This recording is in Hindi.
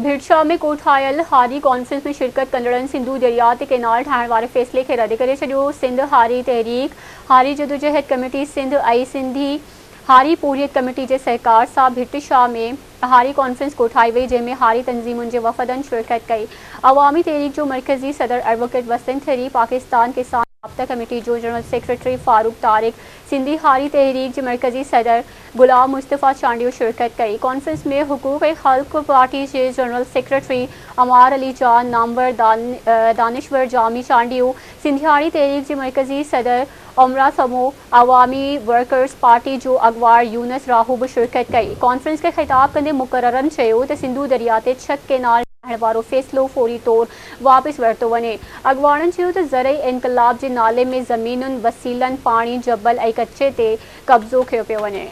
भिड़शा में कोठायल हारी कॉन्फ्रेंस में शिरकत कंदड़न सिंधु दरिया ते केनाल ठाहिण वारे फैसले के रद्द करे छॾियो। सिंध हारी तहरीक, हारी जदोजहद कमेटी सिंध ऐं सिंधी हारी पूरियत कमेटी के सहकार सां भिड़शा में हारी कॉन्फ्रेंस कोठाई वई, जंहिंमें हारी तंज़ीमुनि जे वफ़दनि शिरकत कई। अवामी तहरीक जो मरकज़ी सदर एडवोकेट वसीम थरी, पाकिस्तान किसान राब्ता कमेटी जो जनरल सेक्रेटरी फारूक तारिक, सिंधी हारी तहरीक के मरकज़ी सदर गुलाम मुस्तफ़ा चांडियो शिरकत कई। कॉन्फ्रेंस में हुकूक खल्क पार्टी के जनरल सेक्रेटरी अमार अली जान, नामवर दानिश्वर जामी चांडियो, सिंधी हारी तहरीक के मरकज़ी सदर उमरा समो, अवामी वर्कर्स पार्टी जो अगवार यूनस राहू भी शिरकत कई। कॉन्फ्रेंस के खिताब कंदे मुकर्ररन चयो त सिंधु दरिया ते छत केनाल ठाहिण वारो फैसलो फौरी तौर वापस वरितो वञे। अगवाणनि चयो त ज़रई इनकलाब जे नाले में ज़मीनुनि, वसीलनि, पाणी, जबल ऐं कचे ते कब्ज़ो कयो पियो वञे।